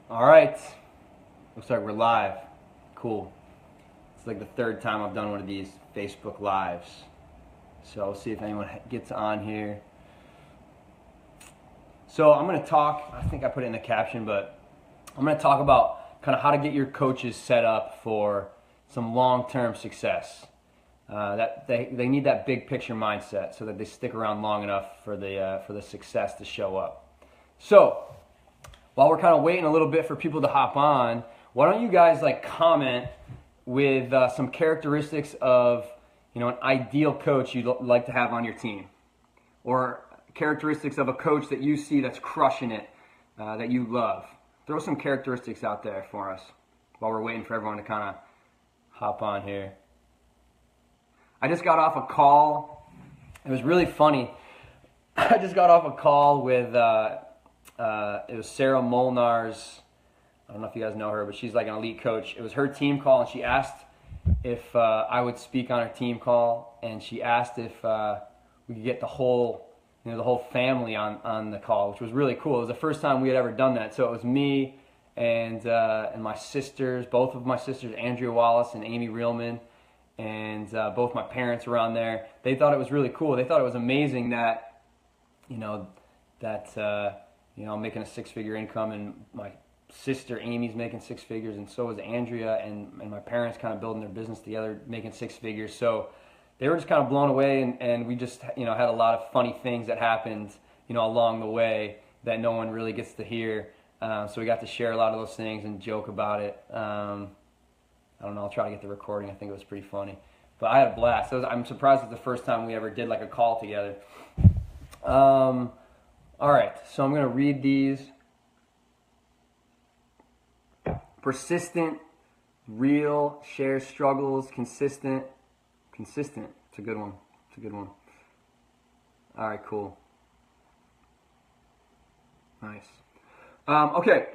All right. Looks like we're live. Cool. It's like the third time I've done one of these Facebook Lives. So we'll see if anyone gets on here. So I'm going to talk, I think I put it in the caption, but I'm going to talk about kind of how to get your coaches set up for some long-term success. That they need that big picture mindset so that they stick around long enough for the success to show up. So while we're kind of waiting a little bit for people to hop on, why don't you guys comment with some characteristics of an ideal coach you'd like to have on your team, or characteristics of a coach that you see that's crushing it, that you love. Throw some characteristics out there for us while we're waiting for everyone to kind of hop on here. I just got off a call. It was really funny. I just got off a call with, it was Sarah Molnar's, I don't know if you guys know her, but she's like an elite coach. It was her team call, and she asked if I would speak on her team call, and she asked if we could get the whole family on the call, which was really cool. It was the first time we had ever done that. So it was me and my sisters, both of my sisters, Andrea Wallace and Amy Reelman, and both my parents were on there. They thought it was really cool. They thought it was amazing that I'm making a six-figure income, and my sister Amy's making six figures, and so is Andrea, and my parents kind of building their business together, making six figures. So they were just kind of blown away, and we just had a lot of funny things that happened along the way that no one really gets to hear. So we got to share a lot of those things and joke about it. I don't know, I'll try to get the recording. I think it was pretty funny, but I had a blast. I'm surprised it's the first time we ever did like a call together. All right, so I'm going to read these. Persistent, real, shares struggles, consistent. It's a good one. All right, cool. Nice. Okay,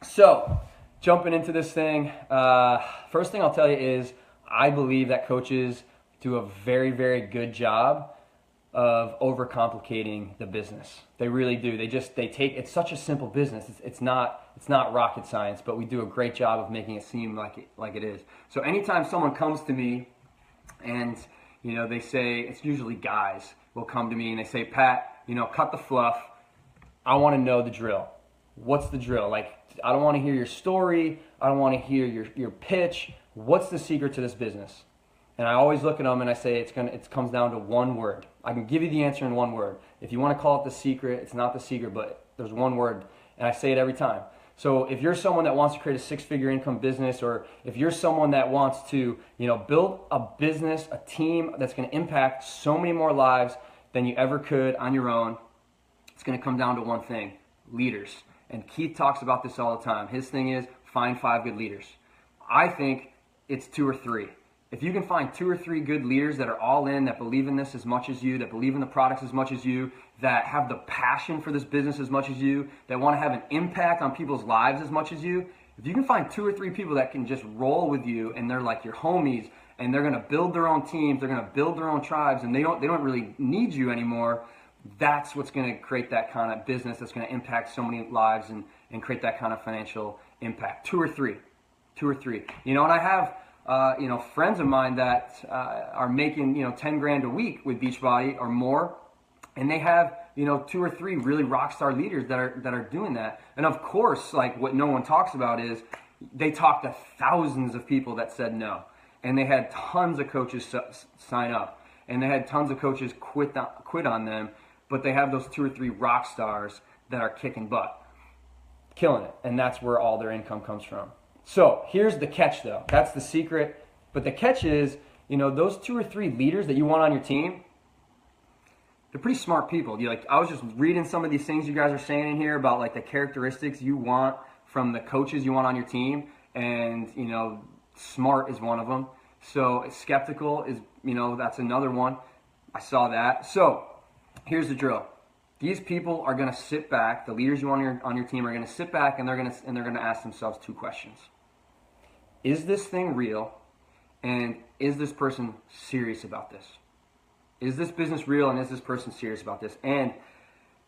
so jumping into this thing. First thing I'll tell you is I believe that coaches do a very, very good job of overcomplicating the business. They really do. They take, it's such a simple business. It's not rocket science, but we do a great job of making it seem like it is. So anytime someone comes to me and they say, it's usually guys will come to me and they say, Pat, cut the fluff. I want to know the drill. What's the drill? I don't want to hear your story. I don't want to hear your pitch. What's the secret to this business? And I always look at them and I say it comes down to one word. I can give you the answer in one word. If you want to call it the secret, it's not the secret, but there's one word, and I say it every time. So if you're someone that wants to create a six-figure income business, or if you're someone that wants to build a business, a team that's going to impact so many more lives than you ever could on your own, it's going to come down to one thing: leaders. And Keith talks about this all the time. His thing is find 5 good leaders. I think it's 2 or 3. If you can find 2 or 3 good leaders that are all in, that believe in this as much as you, that believe in the products as much as you, that have the passion for this business as much as you, that want to have an impact on people's lives as much as you, if you can find 2 or 3 people that can just roll with you and they're like your homies, and they're going to build their own teams, they're going to build their own tribes, and they don't really need you anymore, that's what's going to create that kind of business that's going to impact so many lives and create that kind of financial impact. 2 or 3. And I have friends of mine that are making 10 grand a week with Beachbody or more, and they have 2 or 3 really rock star leaders that are doing that. And of course, what no one talks about is they talked to thousands of people that said no, and they had tons of coaches sign up, and they had tons of coaches quit on them, but they have those 2 or 3 rock stars that are kicking butt, killing it, and that's where all their income comes from. So here's the catch, though. That's the secret. But the catch is, those 2 or 3 leaders that you want on your team, they're pretty smart people. I was just reading some of these things you guys are saying in here about the characteristics you want from the coaches you want on your team, and smart is one of them. So skeptical is, that's another one. I saw that. So here's the drill. These people are going to sit back. The leaders you want on your team are going to sit back, and they're going to ask themselves 2 questions. Is this thing real? And is this person serious about this? Is this business real, and is this person serious about this? And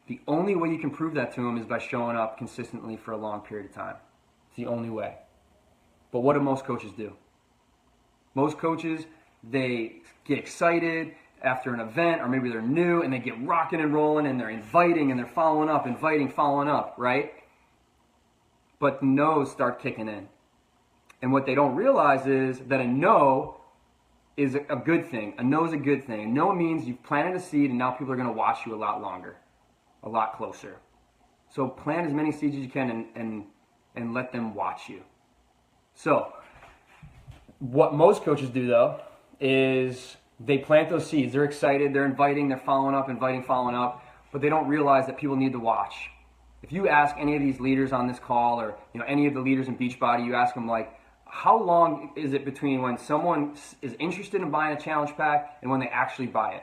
the only way you can prove that to them is by showing up consistently for a long period of time. the only way. But what do most coaches do? Most coaches, they get excited after an event, or maybe they're new, and they get rocking and rolling, and they're inviting, and they're following up, following up, right? But no's start kicking in. And what they don't realize is that a no is a good thing. A no is a good thing. A no means you've planted a seed, and now people are going to watch you a lot longer, a lot closer. So plant as many seeds as you can and let them watch you. So what most coaches do, though, is they plant those seeds. They're excited. They're inviting. They're following up, following up. But they don't realize that people need to watch. If you ask any of these leaders on this call, or any of the leaders in Beachbody, you ask them, like, how long is it between when someone is interested in buying a challenge pack and when they actually buy it?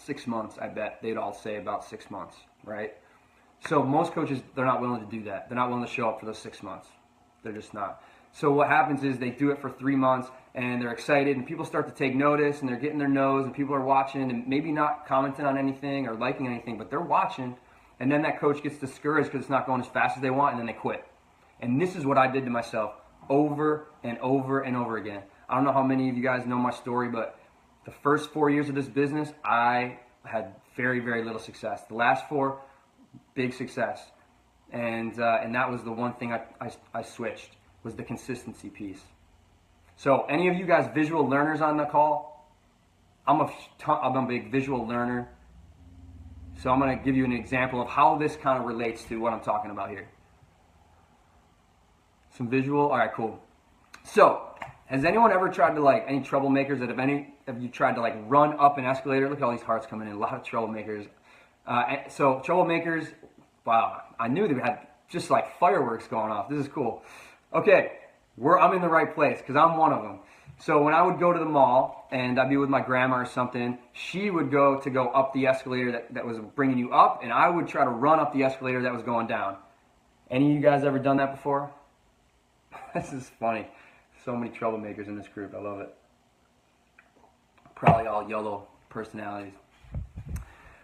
6 months, I bet they'd all say about 6 months, right? So most coaches, they're not willing to do that. They're not willing to show up for those 6 months. They're just not. So what happens is they do it for 3 months, and they're excited, and people start to take notice, and they're getting their nose, and people are watching, and maybe not commenting on anything or liking anything, but they're watching, and then that coach gets discouraged because it's not going as fast as they want, and then they quit. And this is what I did to myself over and over and over again. I don't know how many of you guys know my story, but the first 4 years of this business, I had very, very little success. The last 4, big success. And that was the one thing I switched, was the consistency piece. So any of you guys visual learners on the call? I'm a big visual learner. So I'm going to give you an example of how this kind of relates to what I'm talking about here. Some visual? All right, cool. So has anyone ever tried to, like, any troublemakers that have any of you tried to, like, run up an escalator? Look at all these hearts coming in. A lot of troublemakers. So troublemakers, wow, I knew they had just like fireworks going off. This is cool. Okay, I'm in the right place because I'm one of them. So when I would go to the mall and I'd be with my grandma or something, she would go up the escalator that was bringing you up, and I would try to run up the escalator that was going down. Any of you guys ever done that before? This is funny. So many troublemakers in this group. I love it. Probably all YOLO personalities.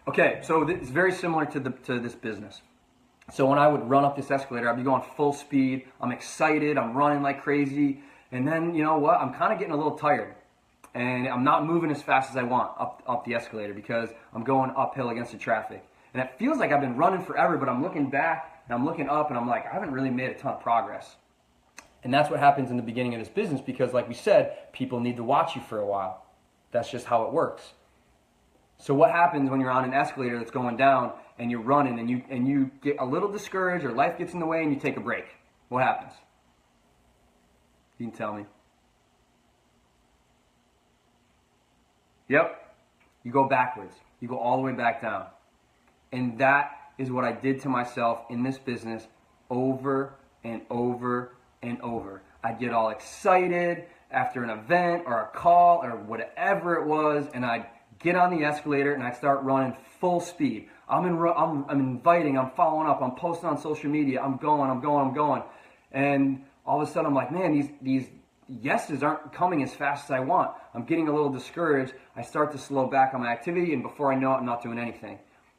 Okay, so it's very similar to this business. So when I would run up this escalator, I'd be going full speed. I'm excited. I'm running like crazy. And then, you know what? I'm kind of getting a little tired. And I'm not moving as fast as I want up the escalator because I'm going uphill against the traffic. And it feels like I've been running forever, but I'm looking back and I'm looking up and I'm like, I haven't really made a ton of progress. And that's what happens in the beginning of this business because, like we said, people need to watch you for a while. That's just how it works. So what happens when you're on an escalator that's going down and you're running and you get a little discouraged or life gets in the way and you take a break? What happens? You can tell me. Yep. You go backwards. You go all the way back down. And that is what I did to myself in this business over and over and over. I'd get all excited after an event or a call or whatever it was, and I'd get on the escalator and I'd start running full speed. I'm inviting, I'm following up, I'm posting on social media, I'm going. And all of a sudden I'm like, man, these yeses aren't coming as fast as I want. I'm getting a little discouraged. I start to slow back on my activity, and before I know it, I'm not doing anything.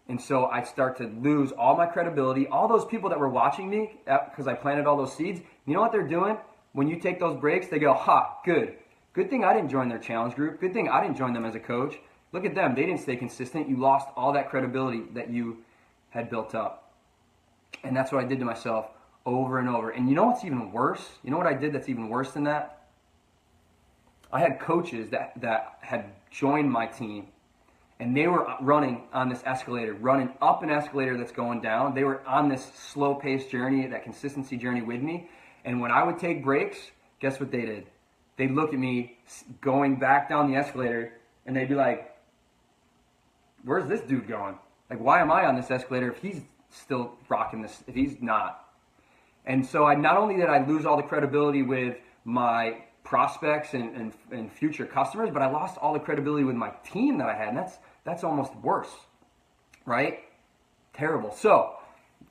And so I start to lose all my credibility. All those people that were watching me, because I planted all those seeds, you know what they're doing? When you take those breaks, they go, ha, good. Good thing I didn't join their challenge group. Good thing I didn't join them as a coach. Look at them. They didn't stay consistent. You lost all that credibility that you had built up. And that's what I did to myself over and over. And you know what's even worse? You know what I did that's even worse than that? I had coaches that had joined my team, and they were running on this escalator, running up an escalator that's going down. They were on this slow-paced journey, that consistency journey with me. And when I would take breaks, guess what they did? They'd look at me going back down the escalator, and they'd be like, where's this dude going? Like, why am I on this escalator if he's still rocking this, if he's not? And so not only did I lose all the credibility with my prospects and future customers, but I lost all the credibility with my team that I had, and that's almost worse, right? Terrible. So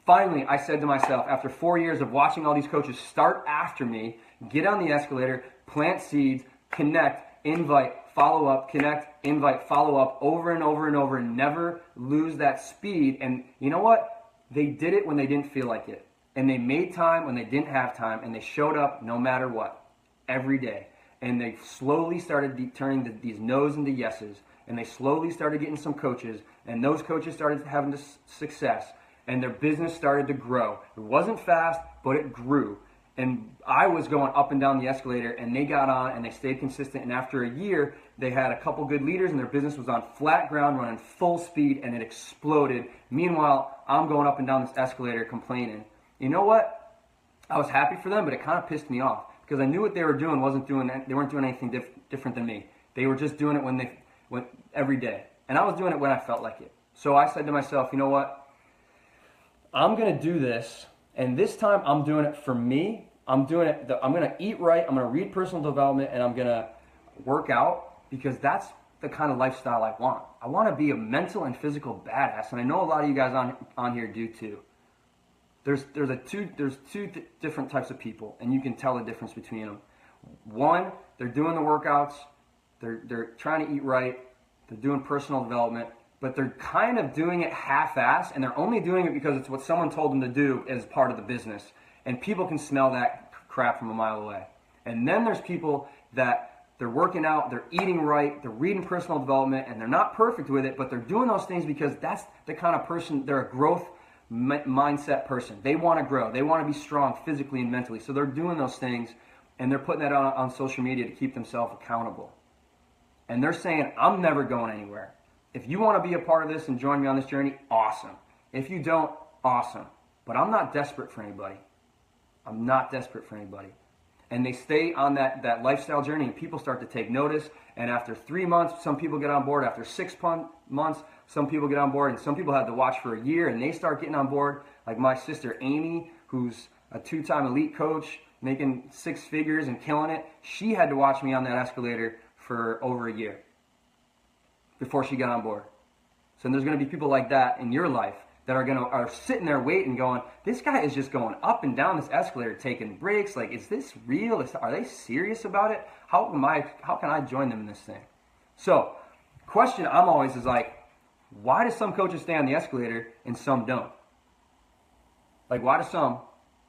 finally, I said to myself, after 4 years of watching all these coaches start after me, get on the escalator, plant seeds, connect, invite, follow up, connect, invite, follow up, over and over and over, and never lose that speed. And you know what? They did it when they didn't feel like it. And they made time when they didn't have time, and they showed up no matter what, every day. And they slowly started turning these no's into yeses, and they slowly started getting some coaches, and those coaches started having success, and their business started to grow. It wasn't fast, but it grew. And I was going up and down the escalator, and they got on, and they stayed consistent. And after a year, they had a couple good leaders, and their business was on flat ground, running full speed, and it exploded. Meanwhile, I'm going up and down this escalator complaining. You know what? I was happy for them, but it kind of pissed me off because I knew what they were doing they weren't doing anything different than me. They were just doing it every day, and I was doing it when I felt like it. So I said to myself, you know what? I'm gonna do this, and this time I'm doing it for me. I'm gonna eat right. I'm gonna read personal development, and I'm gonna work out because that's the kind of lifestyle I want. I want to be a mental and physical badass, and I know a lot of you guys on here do too. There's two different types of people, and you can tell the difference between them. One, they're doing the workouts, they're trying to eat right, they're doing personal development, but they're kind of doing it half-ass, and they're only doing it because it's what someone told them to do as part of the business, and people can smell that crap from a mile away. And then there's people that they're working out, they're eating right, they're reading personal development, and they're not perfect with it, but they're doing those things because that's the kind of person, they're a growth mindset person. They want to grow. They want to be strong physically and mentally. So they're doing those things, and they're putting that on social media to keep themselves accountable. And they're saying, I'm never going anywhere. If you want to be a part of this and join me on this journey, awesome. If you don't, awesome. But I'm not desperate for anybody. I'm not desperate for anybody. And they stay on that lifestyle journey, and people start to take notice. And after 3 months, some people get on board. After 6 months, some people get on board. And some people have to watch for a year, and they start getting on board. Like my sister Amy, who's a 2-time elite coach, making 6 figures and killing it. She had to watch me on that escalator for over a year before she got on board. So there's going to be people like that in your life that are sitting there waiting, going, this guy is just going up and down this escalator, taking breaks. Like, is this real? Are they serious about it? How can I join them in this thing? So, question I'm always is like, why do some coaches stay on the escalator and some don't? Like, why do some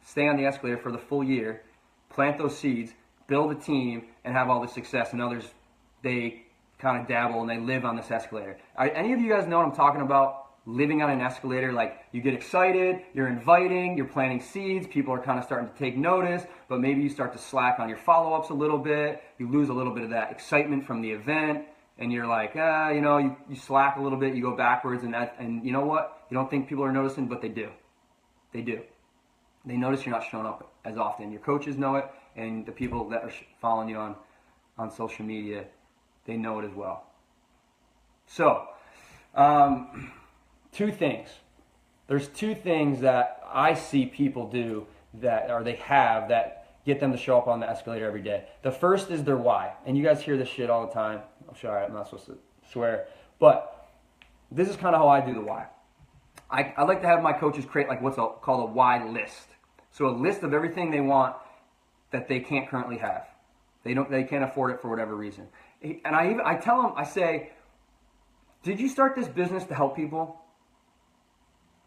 stay on the escalator for the full year, plant those seeds, build a team, and have all the success, and others, they kind of dabble and they live on this escalator? Any of you guys know what I'm talking about? Living on an escalator, like you get excited, you're inviting, you're planting seeds, people are kind of starting to take notice, but maybe you start to slack on your follow-ups a little bit, you lose a little bit of that excitement from the event, and you're like, you slack a little bit, you go backwards, and you know what? You don't think people are noticing, but they do. They do. They notice you're not showing up as often. Your coaches know it, and the people that are following you on social media, they know it as well. So, 2 things. There's 2 things that I see people do that get them to show up on the escalator every day. The first is their why. And you guys hear this shit all the time. I'm sorry, I'm not supposed to swear. But this is kind of how I do the why. I like to have my coaches create like what's called a why list. So a list of everything they want that they can't currently have. They can't afford it for whatever reason. And I tell them, I say, did you start this business to help people?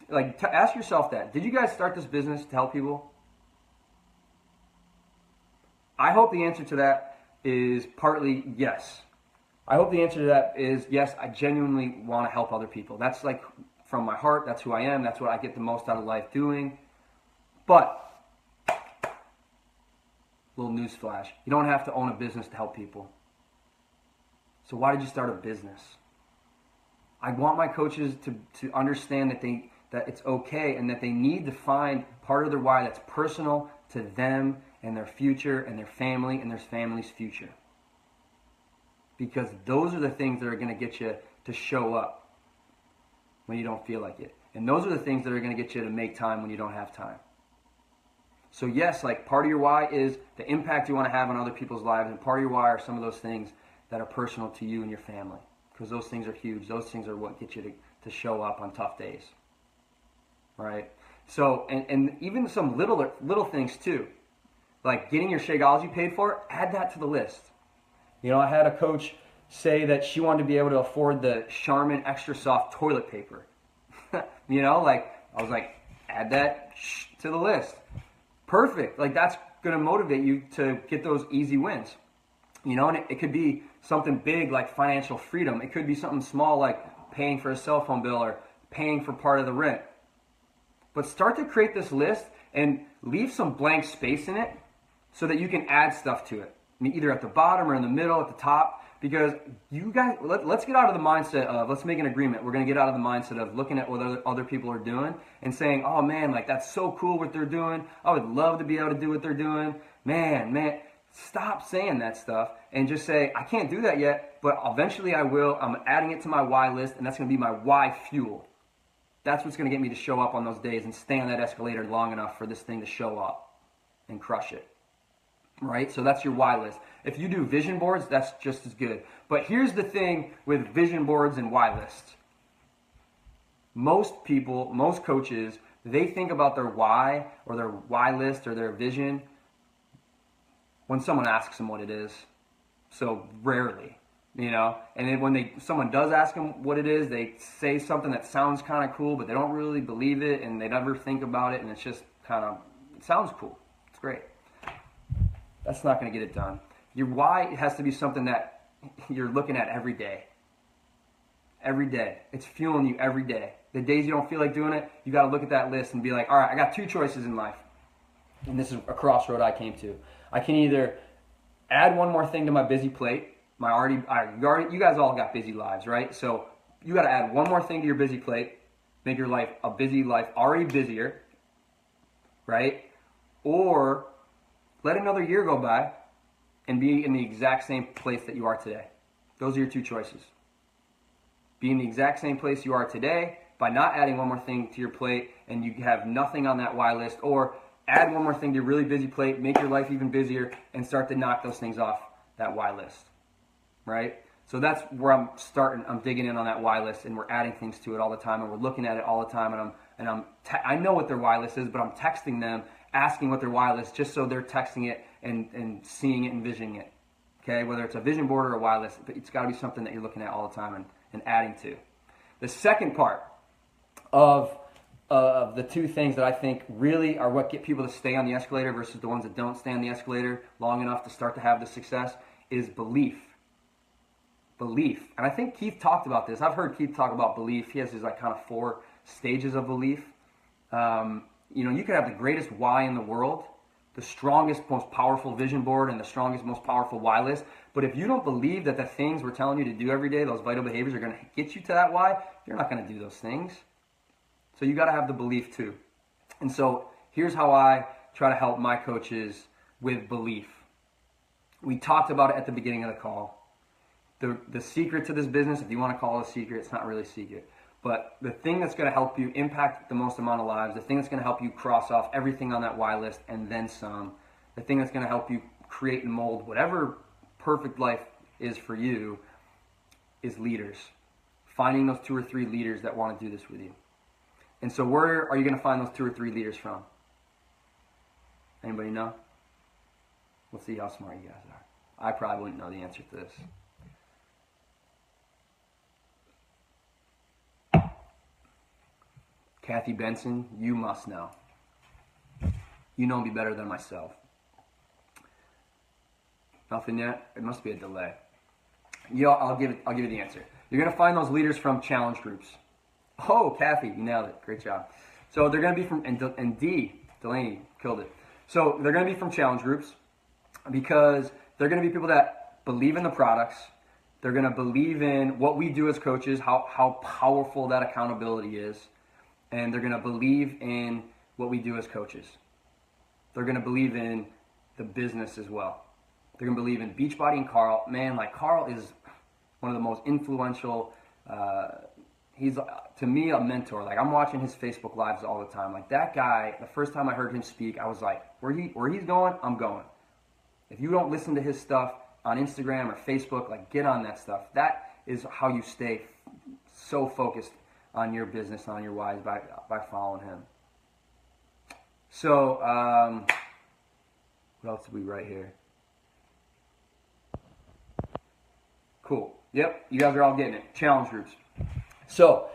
Like, ask yourself that. Did you guys start this business to help people? I hope the answer to that is partly yes. I hope the answer to that is yes, I genuinely want to help other people. That's like from my heart. That's who I am. That's what I get the most out of life doing. But, little news flash, you don't have to own a business to help people. So why did you start a business? I want my coaches to understand that it's okay and that they need to find part of their why that's personal to them and their future and their family and their family's future. Because those are the things that are going to get you to show up when you don't feel like it. And those are the things that are going to get you to make time when you don't have time. So yes, like part of your why is the impact you want to have on other people's lives, and part of your why are some of those things that are personal to you and your family. Because those things are huge. Those things are what get you to show up on tough days. Right? So, and even some little things too. Like getting your Shakeology paid for, add that to the list. You know, I had a coach say that she wanted to be able to afford the Charmin Extra Soft toilet paper. You know, like, I was like, add that to the list. Perfect. Like that's going to motivate you to get those easy wins. You know, and it could be something big like financial freedom. It could be something small like paying for a cell phone bill or paying for part of the rent. But start to create this list and leave some blank space in it so that you can add stuff to it. Either at the bottom or in the middle, at the top. Because you guys, let's get out of the mindset of, let's make an agreement. We're going to get out of the mindset of looking at what other people are doing and saying, oh man, like that's so cool what they're doing. I would love to be able to do what they're doing. Man, stop saying that stuff and just say, I can't do that yet, but eventually I will. I'm adding it to my why list, and that's going to be my why fuel. That's what's going to get me to show up on those days and stay on that escalator long enough for this thing to show up and crush it. Right? So that's your why list. If you do vision boards, that's just as good. But here's the thing with vision boards and why lists. Most people, most coaches, they think about their why or their why list or their vision when someone asks them what it is. So rarely, you know. And then when someone does ask them what it is, they say something that sounds kind of cool, but they don't really believe it and they never think about it, and it's just kind of, it sounds cool. It's great. That's not going to get it done. Your why has to be something that you're looking at every day. Every day. It's fueling you every day. The days you don't feel like doing it, you got to look at that list and be like, all right, I got two choices in life. And this is a crossroad I came to. I can either add one more thing to my busy plate. You guys all got busy lives, right? So you got to add one more thing to your busy plate, make your life a busy life already busier, right? Or let another year go by and be in the exact same place that you are today. Those are your two choices. Be in the exact same place you are today by not adding one more thing to your plate and you have nothing on that why list, or add one more thing to your really busy plate, make your life even busier, and start to knock those things off that why list, right? So that's where I'm starting. I'm digging in on that why list, and we're adding things to it all the time, and we're looking at it all the time, I know what their why list is, but I'm texting them, asking what their why list, just so they're texting it and seeing it and visioning it. Okay, whether it's a vision board or a why list, it's got to be something that you're looking at all the time and adding to. The second part of the two things that I think really are what get people to stay on the escalator versus the ones that don't stay on the escalator long enough to start to have the success is belief. Belief. And I think Keith talked about this. I've heard Keith talk about belief. He has his like kind of 4 stages of belief. You could have the greatest why in the world, the strongest, most powerful vision board, and the strongest, most powerful why list. But if you don't believe that the things we're telling you to do every day, those vital behaviors are going to get you to that why, you're not going to do those things. So you got to have the belief too. And so here's how I try to help my coaches with belief. We talked about it at the beginning of the call. The secret to this business, if you want to call it a secret, it's not really a secret. But the thing that's going to help you impact the most amount of lives, the thing that's going to help you cross off everything on that why list and then some, the thing that's going to help you create and mold whatever perfect life is for you is leaders. Finding those 2 or 3 leaders that want to do this with you. And so where are you going to find those 2 or 3 leaders from? Anybody know? We'll see how smart you guys are. I probably wouldn't know the answer to this. Kathy Benson, you must know. You know me better than myself. Nothing yet? It must be a delay. I'll give you the answer. You're going to find those leaders from challenge groups. Oh, Kathy, you nailed it. Great job. So they're going to be from, and Delaney killed it. So they're going to be from challenge groups because they're going to be people that believe in the products. They're going to believe in what we do as coaches, how powerful that accountability is. And they're going to believe in what we do as coaches. They're going to believe in the business as well. They're going to believe in Beachbody and Carl. Man, like Carl is one of the most influential, he's to me a mentor. Like I'm watching his Facebook lives all the time. Like that guy, the first time I heard him speak, I was like, where he's going, I'm going. If you don't listen to his stuff on Instagram or Facebook, like get on that stuff. That is how you stay so focused on your business, on your whys, by following him. So, what else did we write here? Cool. Yep, you guys are all getting it. Challenge groups. So,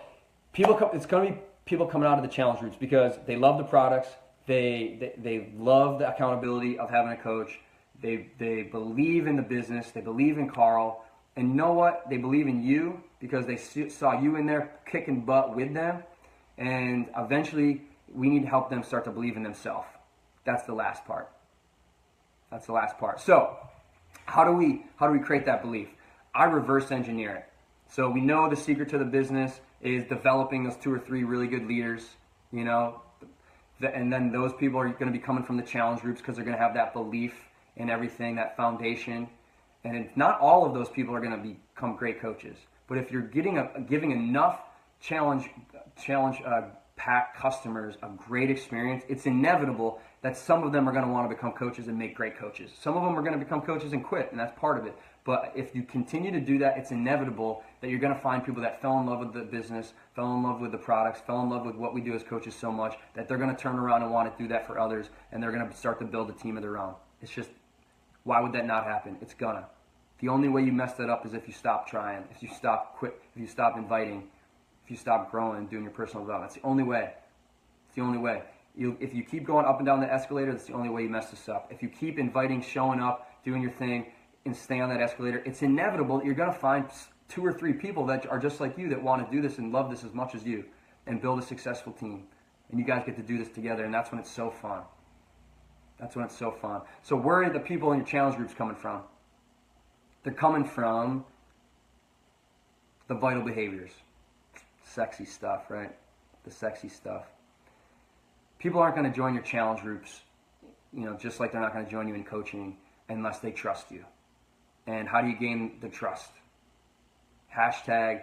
it's going to be people coming out of the challenge groups because they love the products, They love the accountability of having a coach. They believe in the business. They believe in Carl. And you know what? They believe in you because they saw you in there kicking butt with them. And eventually, we need to help them start to believe in themselves. That's the last part. That's the last part. So, how do we create that belief? I reverse engineer it. So we know the secret to the business is developing those 2 or 3 really good leaders, you know, and then those people are going to be coming from the challenge groups because they're going to have that belief in everything, that foundation. And not all of those people are going to become great coaches. But if you're giving enough challenge packed customers a great experience, it's inevitable that some of them are going to want to become coaches and make great coaches. Some of them are going to become coaches and quit, and that's part of it. But if you continue to do that, it's inevitable that you're going to find people that fell in love with the business, fell in love with the products, fell in love with what we do as coaches so much that they're going to turn around and want to do that for others, and they're going to start to build a team of their own. It's just, why would that not happen? It's gonna. The only way you mess that up is if you stop trying, if you stop inviting, if you stop growing and doing your personal development. It's the only way. It's the only way. If you keep going up and down the escalator, that's the only way you mess this up. If you keep inviting, showing up, doing your thing, and stay on that escalator, it's inevitable that you're going to find 2 or 3 people that are just like you that want to do this and love this as much as you and build a successful team. And you guys get to do this together, and that's when it's so fun. That's when it's so fun. So where are the people in your challenge groups coming from? They're coming from the vital behaviors. Sexy stuff, right? The sexy stuff. People aren't going to join your challenge groups, you know, just like they're not going to join you in coaching unless they trust you. And how do you gain the trust? Hashtag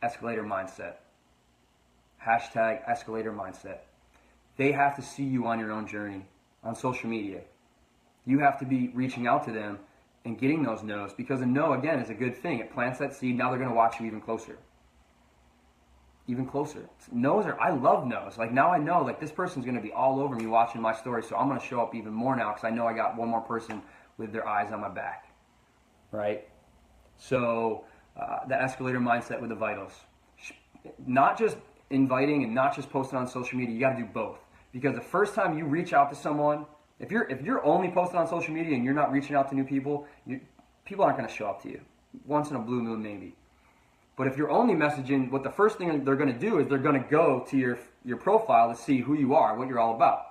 escalator mindset. Hashtag escalator mindset. They have to see you on your own journey on social media. You have to be reaching out to them and getting those no's, because a no, again, is a good thing. It plants that seed. Now they're going to watch you even closer. Even closer. No's I love no's. Like, now I know, like, this person's going to be all over me watching my story, so I'm going to show up even more now because I know I got one more person with their eyes on my back. Right? So, the escalator mindset with the vitals. Not just inviting and not just posting on social media. You got to do both. Because the first time you reach out to someone, if you're only posting on social media and you're not reaching out to new people, people aren't going to show up to you. Once in a blue moon, maybe. But if you're only messaging, what the first thing they're going to do is they're going to go to your profile to see who you are, what you're all about.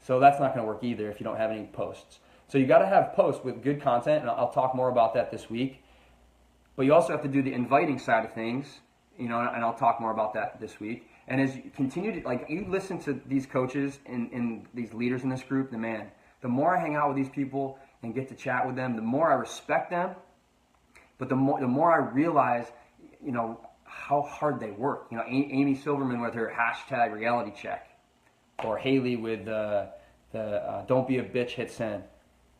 So that's not going to work either if you don't have any posts. So you got to have posts with good content, and I'll talk more about that this week. But you also have to do the inviting side of things, you know, and I'll talk more about that this week. And as you continue to, like, you listen to these coaches and these leaders in this group, the more I hang out with these people and get to chat with them, the more I respect them, but the more I realize, you know, how hard they work. You know, Amy Silverman with her hashtag reality check, or Haley with the don't be a bitch, hit send.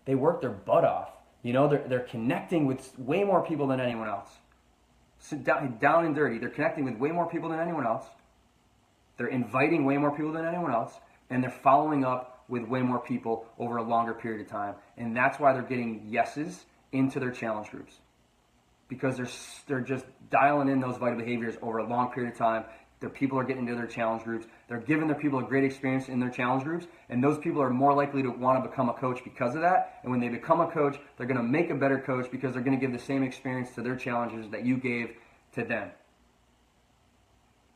They work their butt off. You know, they're connecting with way more people than anyone else. So down and dirty, they're connecting with way more people than anyone else. They're inviting way more people than anyone else, and they're following up with way more people over a longer period of time. And that's why they're getting yeses into their challenge groups, because they're just dialing in those vital behaviors over a long period of time. Their people are getting into their challenge groups. They're giving their people a great experience in their challenge groups, and those people are more likely to want to become a coach because of that. And when they become a coach, they're going to make a better coach because they're going to give the same experience to their challenges that you gave to them.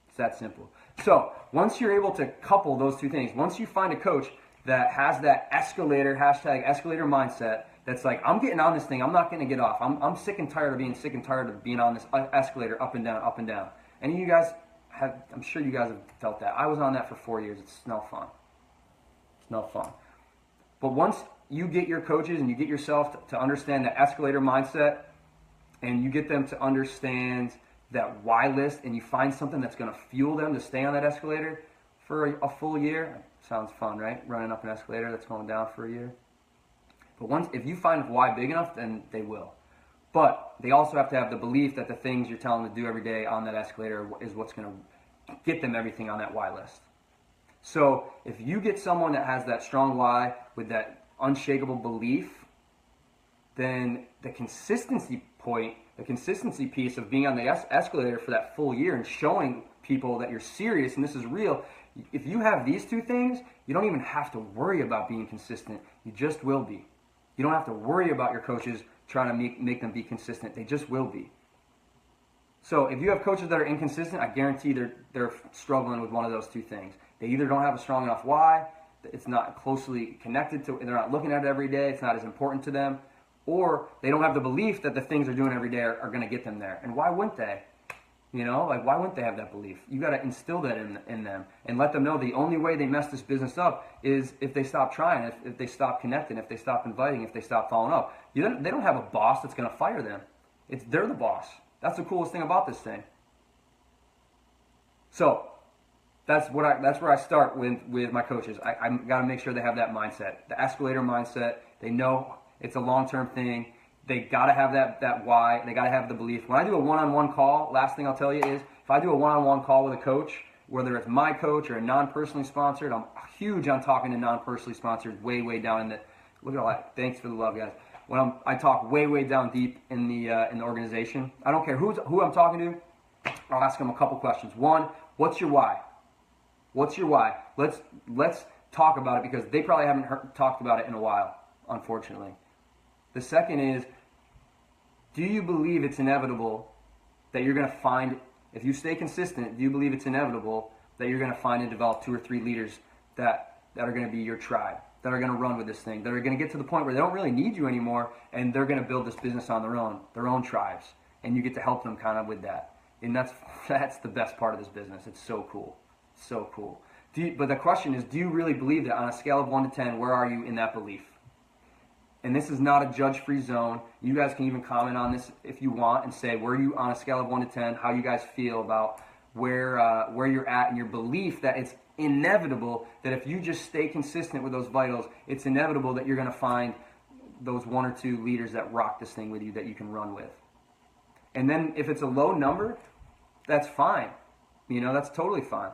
It's that simple. So once you're able to couple those two things, once you find a coach that has that escalator, hashtag escalator mindset, that's like, I'm getting on this thing, I'm not going to get off. I'm sick and tired of being sick and tired of being on this escalator up and down, up and down. Any of you guys have, I'm sure you guys have felt that. I was on that for 4 years. It's no fun. It's no fun. But once you get your coaches and you get yourself to understand the escalator mindset, and you get them to understand that why list, and you find something that's going to fuel them to stay on that escalator for a full year. Sounds fun, right? Running up an escalator that's going down for a year. But if you find why big enough, then they will. But they also have to have the belief that the things you're telling them to do every day on that escalator is what's going to get them everything on that why list. So if you get someone that has that strong why with that unshakable belief, then the consistency point, the consistency piece of being on the escalator for that full year and showing people that you're serious and this is real, If you have these two things, you don't even have to worry about being consistent. You just will be. You don't have to worry about your coaches trying to make them be consistent. They just will be. So if you have coaches that are inconsistent, I guarantee they're struggling with one of those two things. They either don't have a strong enough why, it's not closely connected to, they're not looking at it every day, it's not as important to them, or they don't have the belief that the things they're doing every day are going to get them there. And why wouldn't they? You know, like, why wouldn't they have that belief? You got to instill that in them and let them know the only way they mess this business up is if they stop trying, if they stop connecting, if they stop inviting, if they stop following up. They don't have a boss that's going to fire them. They're the boss. That's the coolest thing about this thing. So that's where I start with my coaches. I got to make sure they have that mindset, the escalator mindset. They know it's a long-term thing. They got to have that why. They got to have the belief. When I do a one-on-one call, last thing I'll tell you is, if I do a one-on-one call with a coach, whether it's my coach or a non-personally sponsored, I'm huge on talking to non-personally sponsored, way down in the. Look at all that. Thanks for the love, guys. When I talk way down deep in the organization, I don't care who I'm talking to. I'll ask them a couple questions. One, what's your why? What's your why? Let's talk about it, because they probably haven't talked about it in a while, unfortunately. The second is, do you believe it's inevitable that you're going to find, if you stay consistent, do you believe it's inevitable that you're going to find and develop 2 or 3 leaders that are going to be your tribe, that are going to run with this thing, that are going to get to the point where they don't really need you anymore, and they're going to build this business on their own tribes, and you get to help them kind of with that. And that's the best part of this business. It's so cool. So cool. But the question is, do you really believe that? On a scale of 1 to 10, where are you in that belief? And this is not a judge-free zone. You guys can even comment on this if you want and say, where are you on a scale of 1 to 10, how you guys feel about where you're at in your belief that it's inevitable that if you just stay consistent with those vitals, it's inevitable that you're going to find those 1 or 2 leaders that rock this thing with you that you can run with. And then if it's a low number, that's fine. You know, that's totally fine.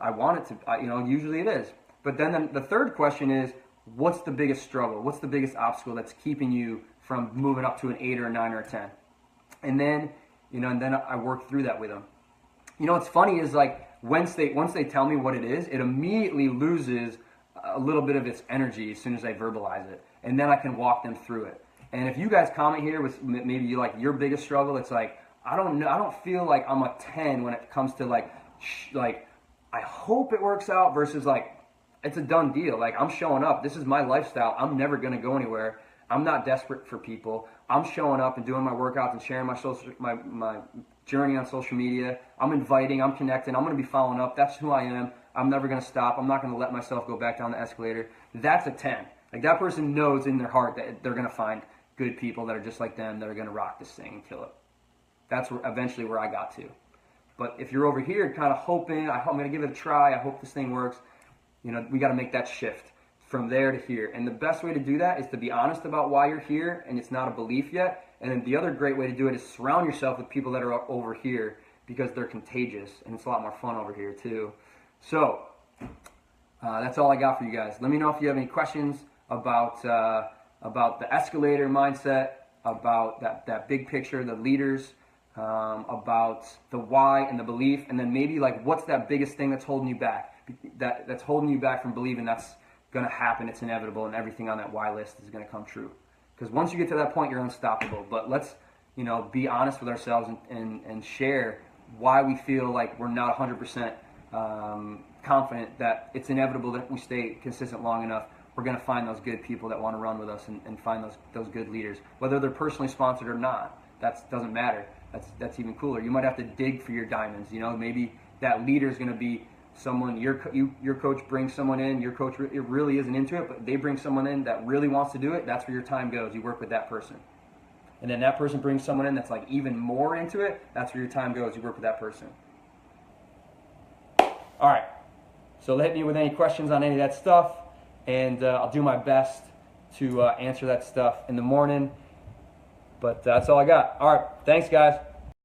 I want it to, usually it is. But then the third question is, what's the biggest struggle? What's the biggest obstacle that's keeping you from moving up to an 8 or a 9 or a 10? And then, I work through that with them. What's funny is, like, once they tell me what it is, it immediately loses a little bit of its energy as soon as I verbalize it. And then I can walk them through it. And if you guys comment here with maybe your biggest struggle, it's like, I don't know, I don't feel like I'm a 10 when it comes to like I hope it works out versus like it's a done deal. Like, I'm showing up. This is my lifestyle. I'm never going to go anywhere. I'm not desperate for people. I'm showing up and doing my workouts and sharing my journey on social media. I'm inviting. I'm connecting. I'm going to be following up. That's who I am. I'm never going to stop. I'm not going to let myself go back down the escalator. That's a 10. Like, that person knows in their heart that they're going to find good people that are just like them that are going to rock this thing and kill it. That's eventually where I got to. But if you're over here kind of hoping, I'm going to give it a try, I hope this thing works, we got to make that shift from there to here. And the best way to do that is to be honest about why you're here, and it's not a belief yet. And then the other great way to do it is surround yourself with people that are over here, because they're contagious, and it's a lot more fun over here too. So that's all I got for you guys. Let me know if you have any questions about the escalator mindset, about that big picture, the leaders, about the why and the belief, and then maybe like what's that biggest thing that's holding you back, that's holding you back from believing that's going to happen, it's inevitable, and everything on that why list is going to come true. Because once you get to that point, you're unstoppable. But let's be honest with ourselves and share why we feel like we're not 100% confident that it's inevitable that we stay consistent long enough. We're going to find those good people that want to run with us and find those good leaders, whether they're personally sponsored or not. That doesn't matter. That's even cooler. You might have to dig for your diamonds. Maybe that leader is going to be someone your coach brings someone in. Your coach really isn't into it, but they bring someone in that really wants to do it. That's where your time goes. You work with that person, and then that person brings someone in that's like even more into it. That's where your time goes. You work with that person. All right. So hit me with any questions on any of that stuff, and I'll do my best to answer that stuff in the morning. But that's all I got. All right. Thanks, guys.